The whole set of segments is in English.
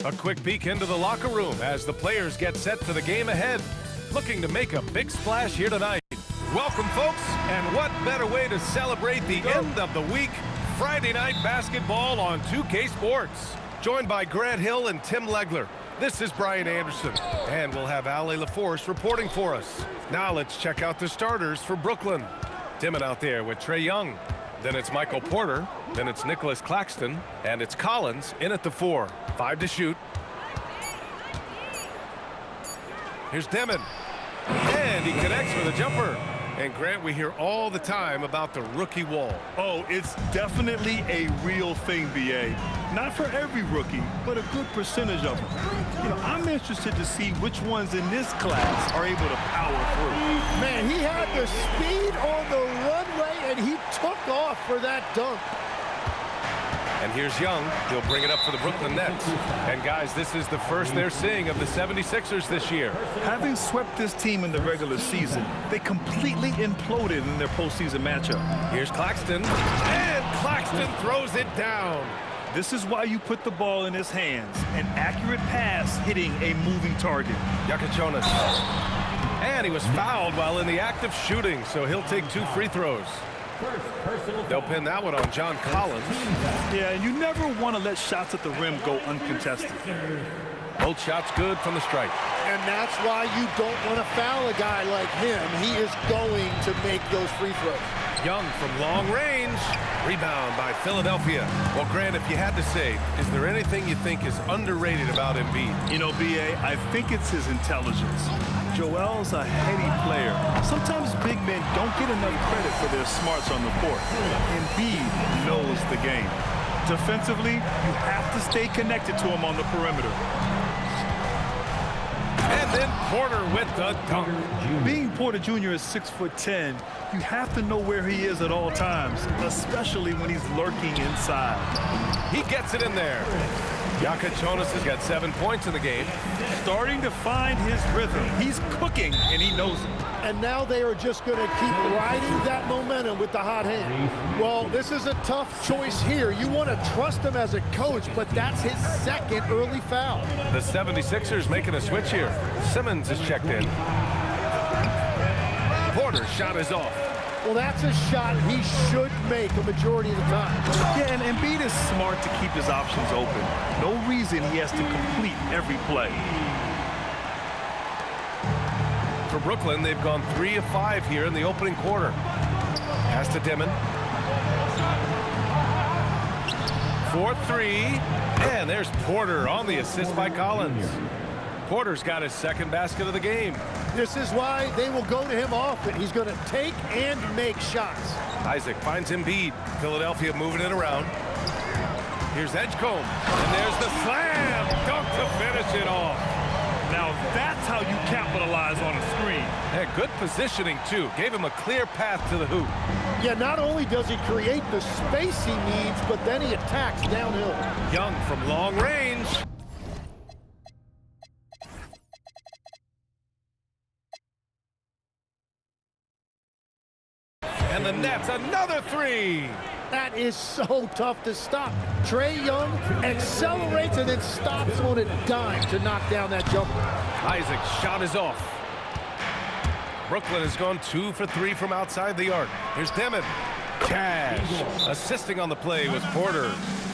A quick peek into the locker room as the players get set for the game ahead. Looking to make a big splash here tonight. Welcome, folks, and what better way to celebrate the end of the week? Friday night basketball on 2K Sports. Joined by Grant Hill and Tim Legler. This is Brian Anderson, and we'll have Ali LaForce reporting for us. Now let's check out the starters for Brooklyn. Timon out there with Trae Young. Then it's Michael Porter. Then it's Nicholas Claxton. And it's Collins in at the 4. 5 to shoot. Here's Demon. And he connects with a jumper. And Grant, we hear all the time about the rookie wall. Oh, it's definitely a real thing, B.A. Not for every rookie, but a good percentage of them. You know, I'm interested to see which ones in this class are able to power through. Man, he had the speed on the runway, and he took off for that dunk. And here's Young. He'll bring it up for the Brooklyn Nets. And, guys, this is the first they're seeing of the 76ers this year. Having swept this team in the regular season, they completely imploded in their postseason matchup. Here's Claxton. And Claxton throws it down. This is why you put the ball in his hands. An accurate pass hitting a moving target. Jonas. And he was fouled while in the act of shooting, so he'll take 2 free throws. They'll pin that one on John Collins. Yeah, and you never want to let shots at the rim go uncontested. Both shots good from the stripe. And that's why you don't want to foul a guy like him. He is going to make those free throws. Young from long range. Rebound by Philadelphia. Well, Grant, if you had to say, is there anything you think is underrated about Embiid? You know, B.A., I think it's his intelligence. Joel's a heady player. Sometimes big men don't get enough credit for their smarts on the court. Embiid knows the game. Defensively, you have to stay connected to him on the perimeter. And then Porter with the dunk. Being Porter Jr. is 6'10", you have to know where he is at all times, especially when he's lurking inside. He gets it in there. Jonas has got 7 points in the game. Starting to find his rhythm. He's cooking, and he knows it. And now they are just going to keep riding that momentum with the hot hand. Well, this is a tough choice here. You want to trust him as a coach, but that's his second early foul. The 76ers making a switch here. Simmons is checked in. Porter's shot is off. Well, that's a shot he should make a majority of the time. Yeah, and Embiid is smart to keep his options open. No reason he has to complete every play. For Brooklyn, they've gone 3 of 5 here in the opening quarter. Pass to Demon. 4-3. And there's Porter on the assist by Collins. Porter's got his second basket of the game. This is why they will go to him often. He's going to take and make shots. Isaac finds Embiid. Philadelphia moving it around. Here's Edgecombe. And there's the slam. Dunk to finish it off. Now that's how you capitalize on a screen. Yeah, good positioning, too. Gave him a clear path to the hoop. Yeah, not only does he create the space he needs, but then he attacks downhill. Young from long range. And the Nets, another 3. That is so tough to stop. Trae Young accelerates and then stops on a dime to knock down that jumper. Isaac's shot is off. Brooklyn has gone 2 for 3 from outside the arc. Here's Demon. Cash. Assisting on the play was Porter.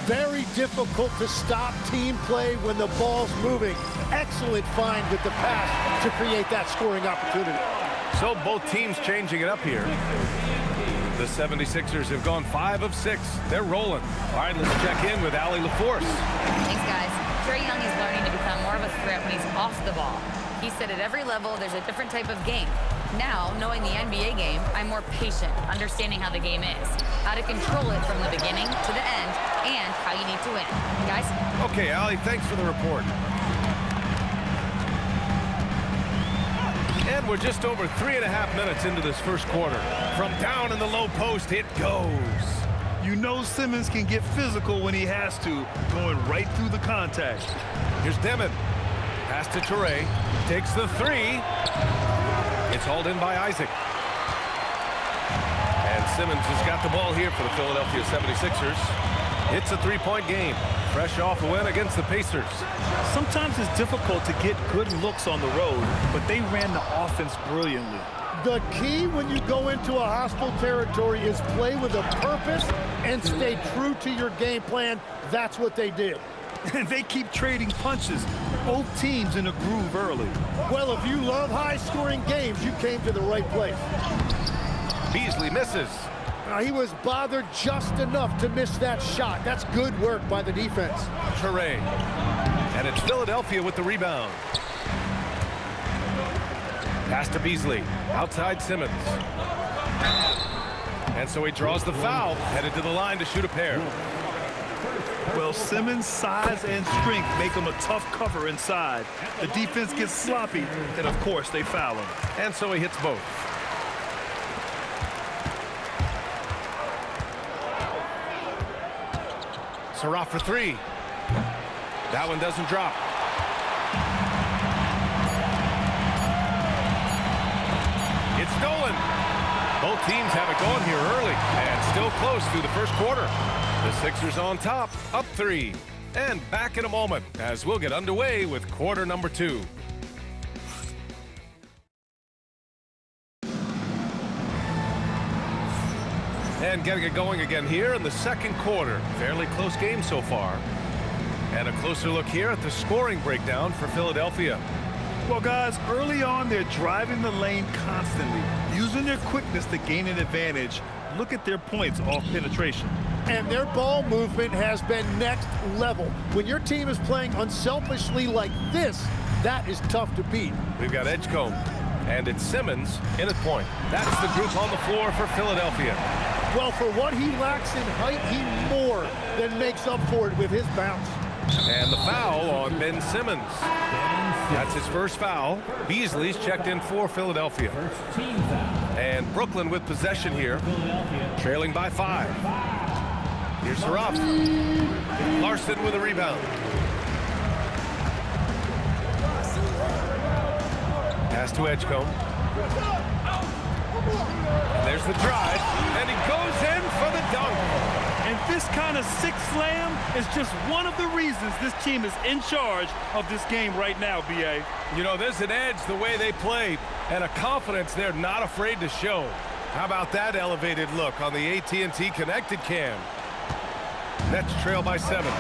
Very difficult to stop team play when the ball's moving. Excellent find with the pass to create that scoring opportunity. So both teams changing it up here. The 76ers have gone 5 of 6. They're rolling. All right, let's check in with Ali LaForce. Thanks, guys. Trae Young is learning to become more of a threat when he's off the ball. He said at every level there's a different type of game. Now, knowing the NBA game, I'm more patient, understanding how the game is, how to control it from the beginning to the end, and how you need to win. Guys? Okay, Ali, thanks for the report. And we're just over 3.5 minutes into this first quarter. From down in the low post, it goes. You know Simmons can get physical when he has to, going right through the contact. Here's Demon. Pass to Toure. Takes the 3. It's hauled in by Isaac. And Simmons has got the ball here for the Philadelphia 76ers. It's a 3-point game. fresh off a win against the Pacers. Sometimes it's difficult to get good looks on the road, but they ran the offense brilliantly. The key when you go into a hostile territory is play with a purpose and stay true to your game plan. That's what they did. And they keep trading punches. Both teams in a groove early. Well, if you love high-scoring games, you came to the right place. Beasley misses. He was bothered just enough to miss that shot. That's good work by the defense. Toure. And it's Philadelphia with the rebound. Pass to Beasley. Outside Simmons. And so he draws the foul. Headed to the line to shoot a pair. Well, Simmons' size and strength make him a tough cover inside. The defense gets sloppy, and of course they foul him. And so he hits both. Saraf for three. That one doesn't drop. It's stolen. Both teams have it going here early and still close through the first quarter. The Sixers on top, up 3. And back in a moment as we'll get underway with quarter number 2. And getting it going again here in the second quarter. Fairly close game so far. And a closer look here at the scoring breakdown for Philadelphia. Well, guys, early on, they're driving the lane constantly, using their quickness to gain an advantage. Look at their points off penetration. And their ball movement has been next level. When your team is playing unselfishly like this, that is tough to beat. We've got Edgecombe, and it's Simmons in at point. That's the group on the floor for Philadelphia. Well, for what he lacks in height, he more than makes up for it with his bounce. And the foul on Ben Simmons. That's his first foul. Beasley's checked in for Philadelphia. And Brooklyn with possession here, trailing by 5. Here's Saraf. Larson with a rebound. Pass to Edgecombe. And there's the drive, and he goes in for the dunk. And this kind of sick slam is just one of the reasons this team is in charge of this game right now, B.A. You know, there's an edge the way they play and a confidence they're not afraid to show. How about that elevated look on the AT&T Connected Cam? Nets trail by 7.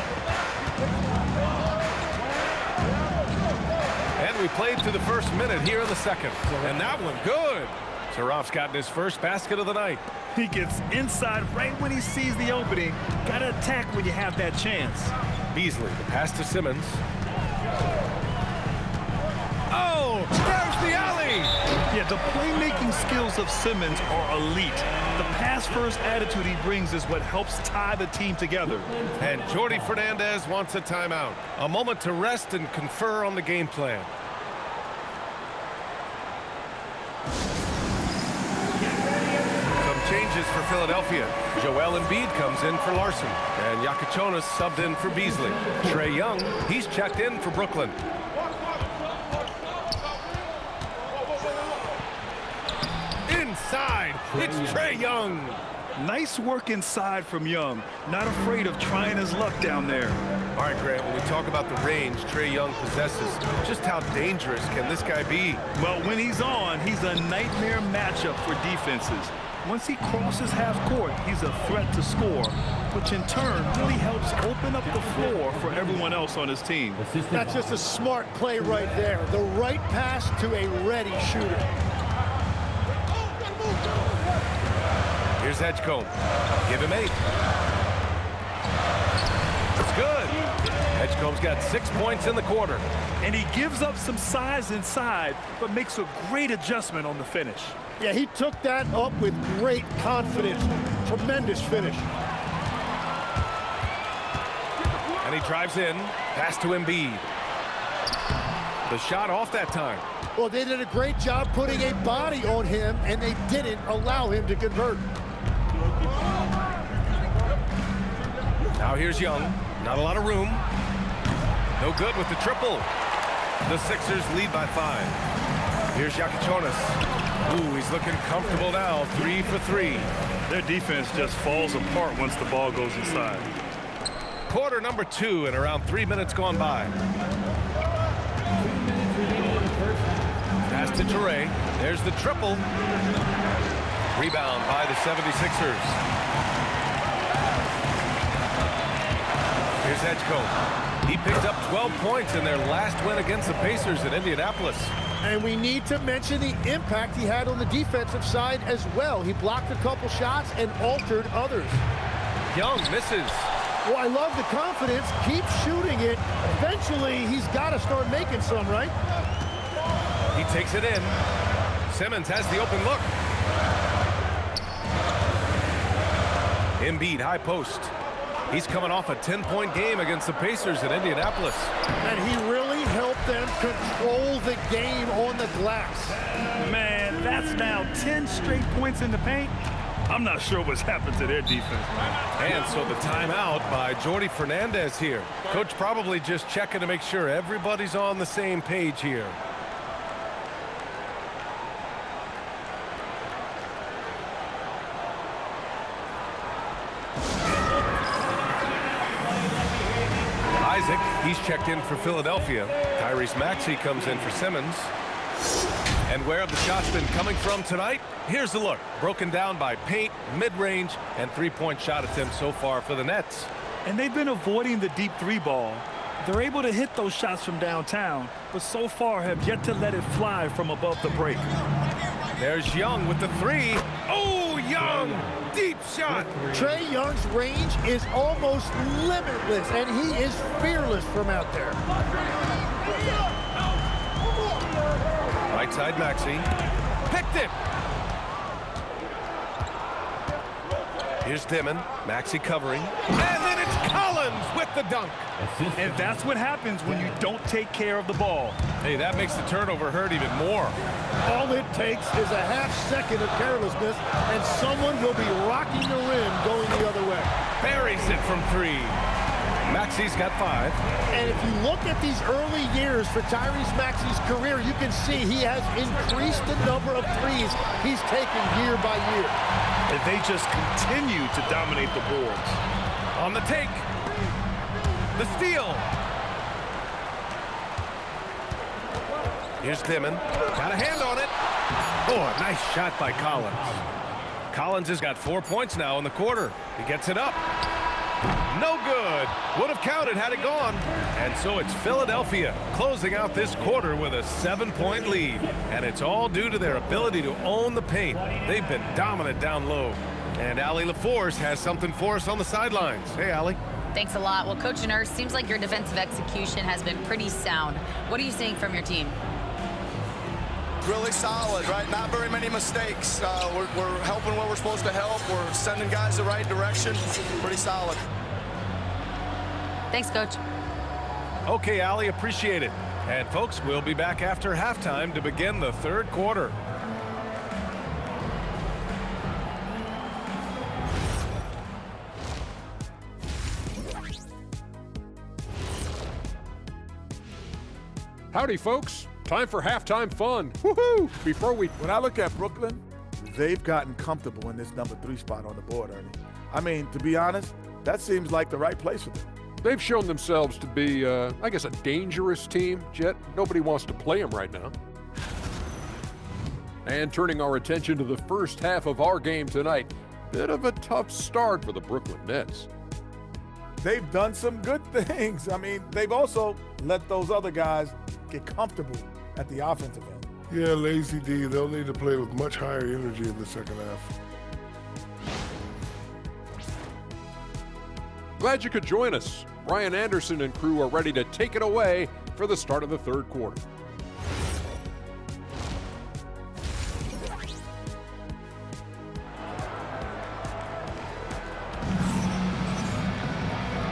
And we played through the first minute here in the second. And that one good. Saraf's gotten his first basket of the night. He gets inside right when he sees the opening. Got to attack when you have that chance. Beasley, the pass to Simmons. Oh, there's the alley! Yeah, the playmaking skills of Simmons are elite. The pass-first attitude he brings is what helps tie the team together. And Jordi Fernandez wants a timeout. A moment to rest and confer on the game plan. Changes for Philadelphia. Joel Embiid comes in for Larson. And Yakachonis subbed in for Beasley. Trae Young, he's checked in for Brooklyn. Inside, it's Trae Young. Nice work inside from Young. Not afraid of trying his luck down there. All right, Grant, when we talk about the range Trae Young possesses, just how dangerous can this guy be? Well, when he's on, he's a nightmare matchup for defenses. Once he crosses half court, he's a threat to score, which in turn really helps open up the floor for everyone else on his team. That's just a smart play right there. The right pass to a ready shooter. Here's Edgecombe. Give him 8. It's good. Edgecombe's got 6 points in the quarter. And he gives up some size inside, but makes a great adjustment on the finish. Yeah, he took that up with great confidence. Tremendous finish. And he drives in. Pass to Embiid. The shot off that time. Well, they did a great job putting a body on him, and they didn't allow him to convert. Now here's Young. Not a lot of room. No good with the triple. The Sixers lead by 5. Here's Yakachonis. Ooh, he's looking comfortable now. 3 for 3. Their defense just falls apart once the ball goes inside. Quarter number 2 and around 3 minutes gone by. Pass to Toure. There's the triple. Rebound by the 76ers. Here's Edgecombe. He picked up 12 points in their last win against the Pacers in Indianapolis. And we need to mention the impact he had on the defensive side as well. He blocked a couple shots and altered others. Young misses. Well, I love the confidence. Keep shooting it. Eventually, he's got to start making some, right? He takes it in. Simmons has the open look. Embiid, high post. He's coming off a 10-point game against the Pacers in Indianapolis. And he really helped them control the game on the glass. Man, that's now 10 straight points in the paint. I'm not sure what's happened to their defense, man. And so the timeout by Jordi Fernandez here. Coach probably just checking to make sure everybody's on the same page here. Isaac, he's checked in for Philadelphia. Tyrese Maxey comes in for Simmons. And where have the shots been coming from tonight? Here's the look. Broken down by paint, mid-range, and three-point shot attempts so far for the Nets. And they've been avoiding the deep three ball. They're able to hit those shots from downtown, but so far have yet to let it fly from above the break. There's Young with the three. Oh, Young! Deep shot! Trae Young's range is almost limitless, and he is fearless from out there. Right side Maxey. Picked it! Here's Dimon. Maxey covering. And then it's Collins with the dunk. And that's what happens when you don't take care of the ball. Hey, that makes the turnover hurt even more. All it takes is a half second of carelessness, and someone will be rocking the rim going the other way. Buries it from three. Maxey's got 5. And if you look at these early years for Tyrese Maxey's career, you can see he has increased the number of threes he's taken year by year. And they just continue to dominate the boards. On the take. The steal. Here's Dimon. Got a hand on it. Oh, a nice shot by Collins. Collins has got 4 points now in the quarter. He gets it up. No good. Would have counted had it gone. And so it's Philadelphia closing out this quarter with a 7-point lead. And it's all due to their ability to own the paint. They've been dominant down low. And Allie LaForce has something for us on the sidelines. Hey, Allie. Thanks a lot. Well, Coach Nurse, seems like your defensive execution has been pretty sound. What are you seeing from your team? Really solid, right? Not very many mistakes. We're helping where we're supposed to help. We're sending guys the right direction. Pretty solid. Thanks, Coach. Okay, Allie, appreciate it. And folks, we'll be back after halftime to begin the third quarter. Howdy, folks. Time for halftime fun. Woohoo! When I look at Brooklyn, they've gotten comfortable in this number 3 spot on the board, Ernie. I mean, to be honest, that seems like the right place for them. They've shown themselves to be, I guess, a dangerous team, Jet. Nobody wants to play them right now. And turning our attention to the first half of our game tonight, bit of a tough start for the Brooklyn Nets. They've done some good things. I mean, they've also let those other guys get comfortable at the offensive end. Yeah, Lazy D, they'll need to play with much higher energy in the second half. Glad you could join us. Brian Anderson and crew are ready to take it away for the start of the third quarter.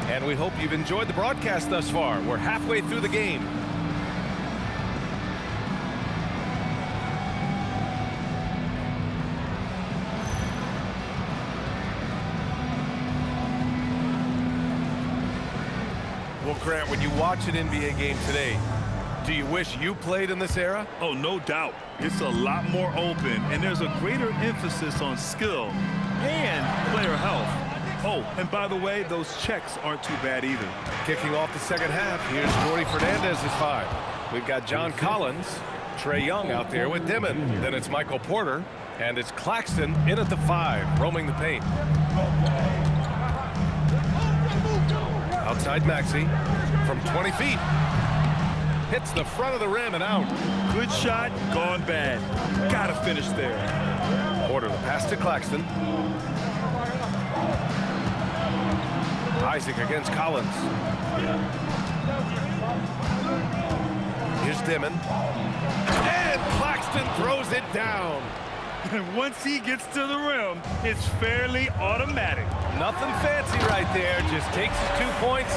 And we hope you've enjoyed the broadcast thus far. We're halfway through the game. Well, Grant, when you watch an NBA game today, do you wish you played in this era? Oh, no doubt. It's a lot more open, and there's a greater emphasis on skill and player health. Oh, and by the way, those checks aren't too bad either. Kicking off the second half, here's Jordy Fernandez's 5. We've got John Collins, Trae Young out there with Dimon. Then it's Michael Porter, and it's Claxton in at the 5, roaming the paint. Outside Maxey from 20 feet. Hits the front of the rim and out. Good shot, gone bad. Gotta finish there. Porter the pass to Claxton. Isaac against Collins. Here's Dimon. And Claxton throws it down. And once he gets to the rim, it's fairly automatic. Nothing fancy right there. Just takes his 2 points,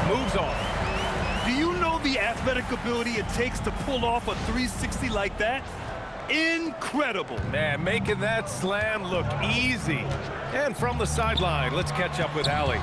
moves on. Do you know the athletic ability it takes to pull off a 360 like that? Incredible. Man, making that slam look easy. And from the sideline, let's catch up with Allie.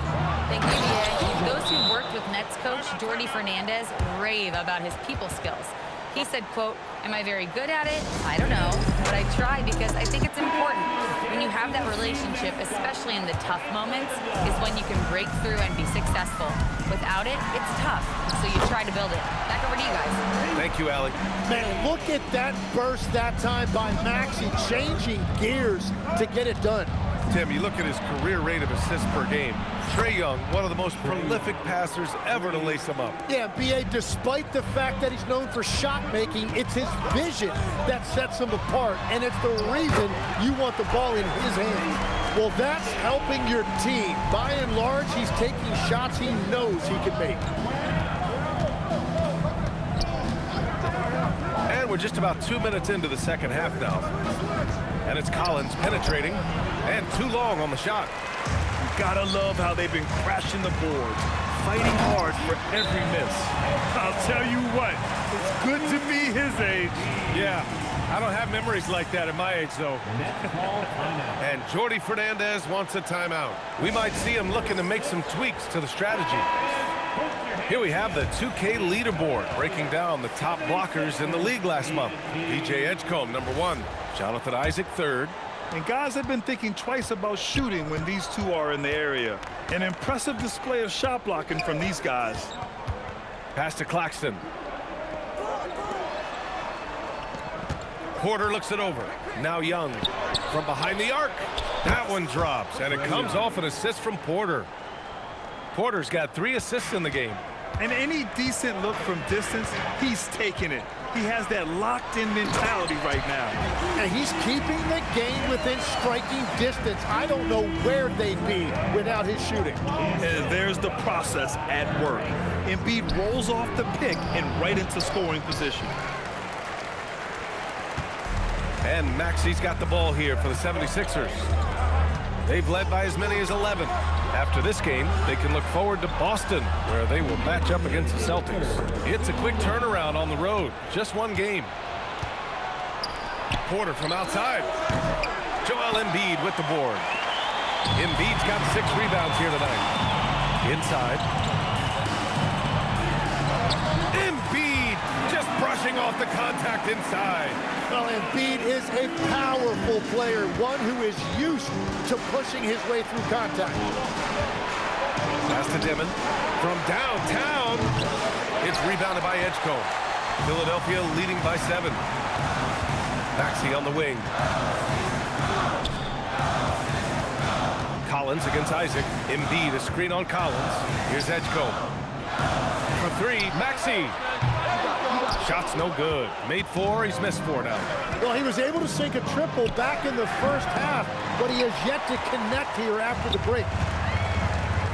Thank you, BA. Those who worked with Nets coach Jordy Fernandez rave about his people skills. He said, quote, "Am I very good at it? I don't know, but I try because I think it's important. When you have that relationship, especially in the tough moments, is when you can break through and be successful. Without it, it's tough, so you try to build it." Back over to you guys. Thank you, Allie. Man, look at that burst that time by Maxey, changing gears to get it done. Tim, you look at his career rate of assists per game. Trae Young, one of the most prolific passers ever to lace him up. Yeah, BA, despite the fact that he's known for shot making, it's his vision that sets him apart, and it's the reason you want the ball in his hands. Well, that's helping your team. By and large, he's taking shots he knows he can make. And we're just about 2 minutes into the second half now. And it's Collins penetrating, and too long on the shot. Gotta love how they've been crashing the boards, fighting hard for every miss. I'll tell you what, it's good to be his age. Yeah, I don't have memories like that at my age, though. And Jordy Fernandez wants a timeout. We might see him looking to make some tweaks to the strategy. Here we have the 2K leaderboard, breaking down the top blockers in the league last month. DJ Edgecombe, number 1. Jonathan Isaac, 3rd. And guys have been thinking twice about shooting when these two are in the area. An impressive display of shot blocking from these guys. Pass to Claxton. Porter looks it over. Now Young from behind the arc. That one drops, and it comes off an assist from Porter. Porter's got 3 assists in the game. And any decent look from distance, he's taking it. He has that locked-in mentality right now. And he's keeping the game within striking distance. I don't know where they'd be without his shooting. And there's the process at work. Embiid rolls off the pick and right into scoring position. And Maxey's got the ball here for the 76ers. They've led by as many as 11. After this game, they can look forward to Boston, where they will match up against the Celtics. It's a quick turnaround on the road. Just 1 game. Porter from outside. Joel Embiid with the board. Embiid's got 6 rebounds here tonight. Inside. Embiid just brushing off the contact inside. Well, Embiid is a powerful player, one who is used to pushing his way through contact. Pass to Dimon. From downtown, it's rebounded by Edgecombe. Philadelphia leading by 7. Maxey on the wing. Collins against Isaac. Embiid, a screen on Collins. Here's Edgecombe. For 3, Maxey. Shot's no good. Made 4, he's missed 4 now. Well, he was able to sink a triple back in the first half, but he has yet to connect here after the break.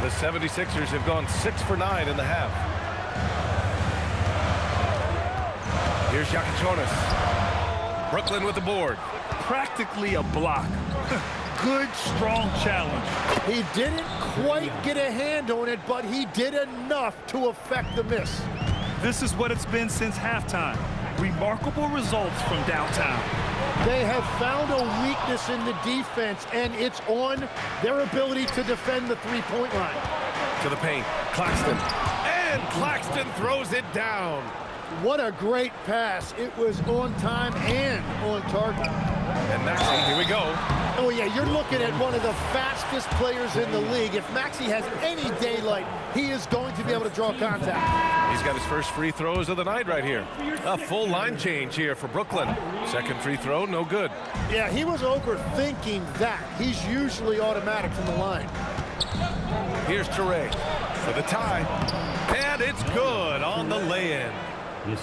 The 76ers have gone 6 for 9 in the half. Here's Jakichonis. Brooklyn with the board. Practically a block. Good, strong challenge. He didn't quite get a hand on it, but he did enough to affect the miss. This is what it's been since halftime. Remarkable results from downtown. They have found a weakness in the defense, and it's on their ability to defend the three-point line. To the paint, Claxton. And Claxton throws it down. What a great pass. It was on time and on target. And Maxey, here we go. Oh, yeah, you're looking at one of the fastest players in the league. If Maxey has any daylight, he is going to be able to draw contact. He's got his first free throws of the night right here. A full line change here for Brooklyn. Second free throw, no good. Yeah, he was overthinking that. He's usually automatic from the line. Here's Toure for the tie. And it's good on the lay-in.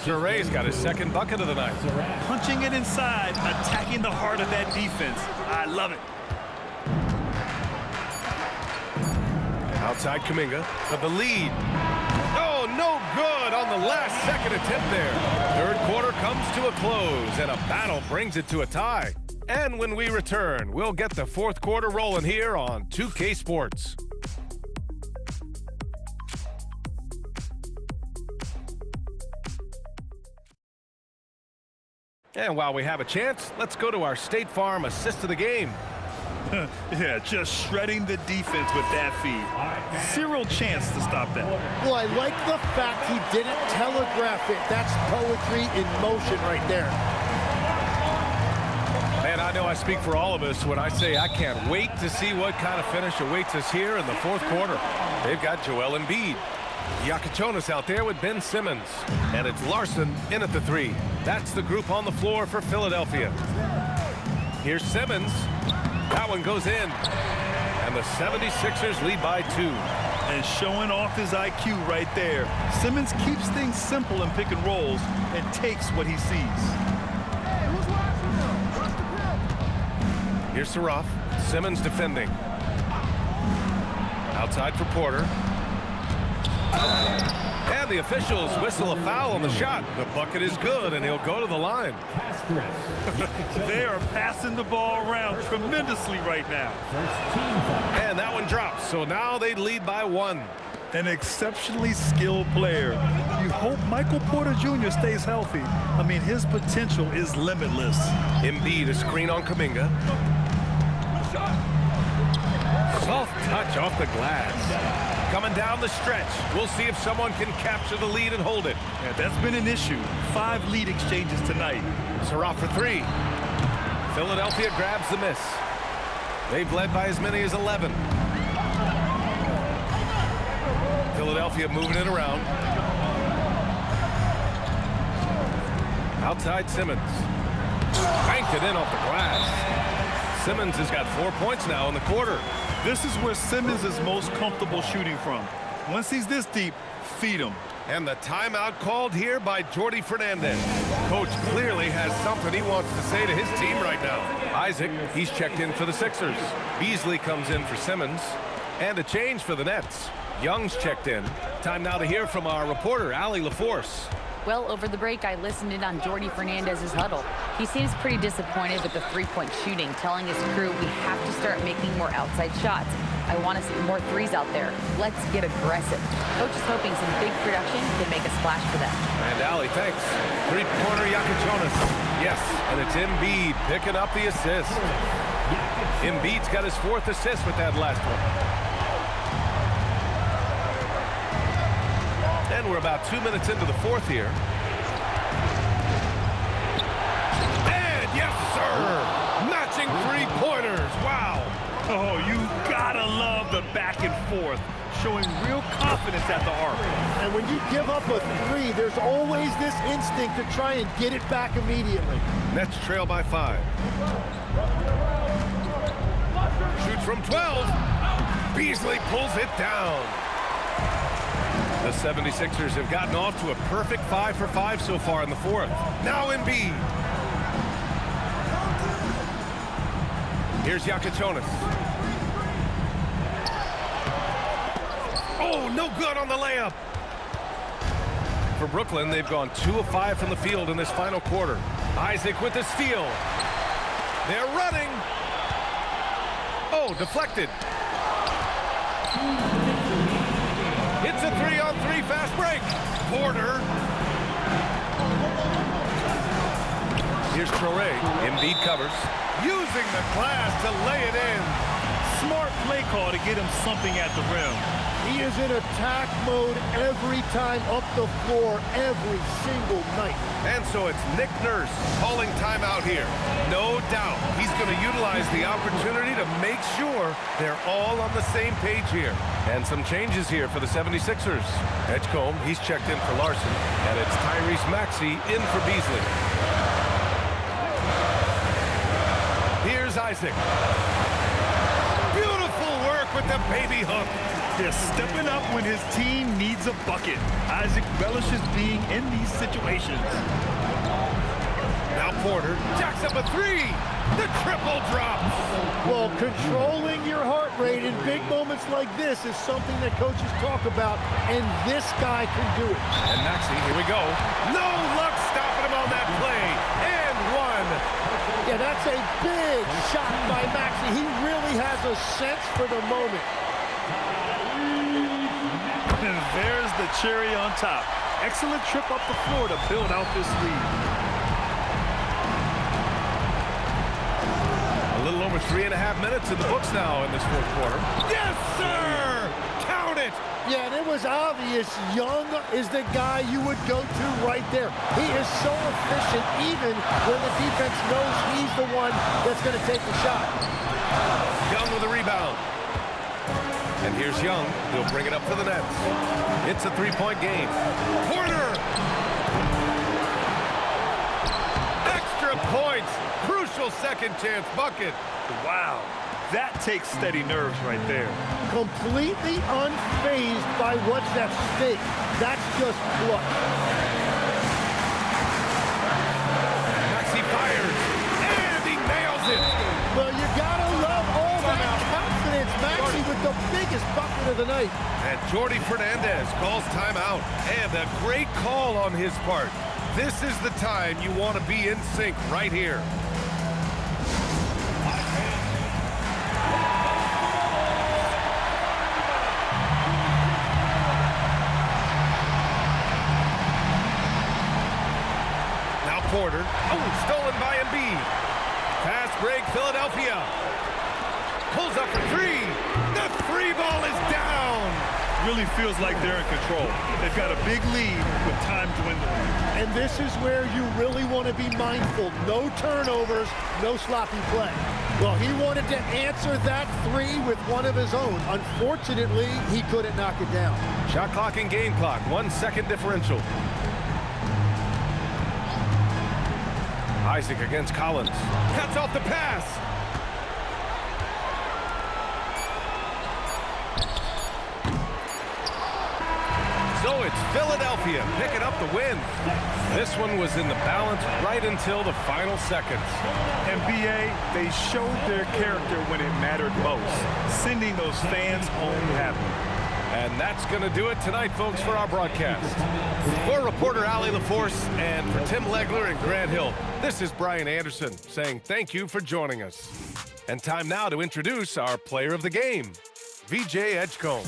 Toure's got his second bucket of the night. Punching it inside, attacking the heart of that defense. I love it. Outside Kuminga for the lead. Oh, no good on the last second attempt there. Third quarter comes to a close, and a battle brings it to a tie. And when we return, we'll get the fourth quarter rolling here on 2K Sports. And while we have a chance, let's go to our State Farm assist of the game. Yeah, just shredding the defense with that feed. Zero chance to stop that. Well, I like the fact he didn't telegraph it. That's poetry in motion right there. Man, I know I speak for all of us when I say I can't wait to see what kind of finish awaits us here in the fourth quarter. They've got Joel Embiid. Yakachonis out there with Ben Simmons. And it's Larson in at the three. That's the group on the floor for Philadelphia. Here's Simmons. That one goes in. And the 76ers lead by 2. And showing off his IQ right there. Simmons keeps things simple in pick and rolls and takes what he sees. Here's Saraf. Simmons defending. Outside for Porter. And the officials whistle a foul on the shot. The bucket is good, and he'll go to the line. They are passing the ball around tremendously right now. And that one drops, so now they lead by 1. An exceptionally skilled player. You hope Michael Porter Jr. stays healthy. I mean, his potential is limitless. Embiid, a screen on Kuminga. Soft touch off the glass. Coming down the stretch. We'll see if someone can capture the lead and hold it. Yeah, that's been an issue. 5 lead exchanges tonight. Saraf for 3. Philadelphia grabs the miss. They've led by as many as 11. Philadelphia moving it around. Outside Simmons. Banked it in off the glass. Simmons has got 4 points now in the quarter. This is where Simmons is most comfortable shooting from. Once he's this deep, feed him. And the timeout called here by Jordi Fernandez. Coach clearly has something he wants to say to his team right now. Isaac, he's checked in for the Sixers. Beasley comes in for Simmons. And a change for the Nets. Young's checked in. Time now to hear from our reporter, Allie LaForce. Well, over the break, I listened in on Jordi Fernandez's huddle. He seems pretty disappointed with the three-point shooting, telling his crew we have to start making more outside shots. I want to see more threes out there. Let's get aggressive. Coach is hoping some big production can make a splash for them. And Allie, thanks. Three-pointer Yakachonis. Yes, and it's Embiid picking up the assist. Embiid's got his 4th assist with that last one. And we're about 2 minutes into the fourth here. And yes, sir! Matching three-pointers. Wow! Oh, you gotta love the back and forth, showing real confidence at the arc. And when you give up a 3, there's always this instinct to try and get it back immediately. Nets trail by 5. Shoots from 12. Beasley pulls it down. The 76ers have gotten off to a perfect 5 for 5 so far in the fourth. Now Embiid. Here's Yakachonis. Oh, no good on the layup. For Brooklyn, they've gone 2 of 5 from the field in this final quarter. Isaac with the steal. They're running. Oh, deflected. It's a 3-on-3 fast break. Porter. Here's Traore. Embiid covers. Using the glass to lay it in. Smart play call to get him something at the rim. He is in attack mode every time up the floor, every single night. And so it's Nick Nurse calling timeout here. No doubt he's going to utilize the opportunity to make sure they're all on the same page here. And some changes here for the 76ers. Edgecombe, he's checked in for Larson. And it's Tyrese Maxey in for Beasley. Here's Isaac. Beautiful work with the baby hook. They're stepping up when his team needs a bucket. Isaac relishes being in these situations. Now Porter jacks up a three. The triple drop. Well, controlling your heart rate in big moments like this is something that coaches talk about, and this guy can do it. And Maxey, here we go. No luck stopping him on that play. And one. Yeah, that's a big shot by Maxey. He really has a sense for the moment. And there's the cherry on top. Excellent trip up the floor to build out this lead. A little over 3.5 minutes in the books now in this fourth quarter. Yes, sir! Count it! Yeah, and it was obvious Young is the guy you would go to right there. He is so efficient even when the defense knows he's the one that's going to take the shot. Young with a rebound. And here's Young. He'll bring it up to the Nets. It's a three-point game. Porter! Extra points. Crucial second chance bucket. Wow. That takes steady nerves right there. Completely unfazed by what's at stake. That's just clutch. Maxey fires. And he nails it. Well, you gotta love all that confidence. Maxey with the biggest bucket of the night. And Jordi Fernandez calls timeout. And a great call on his part. This is the time you want to be in sync right here. Now Porter. Oh, stolen by Embiid. Fast break, Philadelphia. Pulls up for three. The three ball is down. Really feels like they're in control. They've got a big lead with time dwindling. And this is where you really want to be mindful. No turnovers, no sloppy play. Well, he wanted to answer that three with one of his own. Unfortunately, he couldn't knock it down. Shot clock and game clock, 1 second differential. Isaac against Collins. Cuts off the pass. So it's Philadelphia picking up the win. This one was in the balance right until the final seconds. NBA, they showed their character when it mattered most, sending those fans home happy. And that's going to do it tonight, folks, for our broadcast. For reporter Allie LaForce and for Tim Legler and Grant Hill, this is Brian Anderson saying thank you for joining us. And time now to introduce our player of the game, VJ Edgecombe.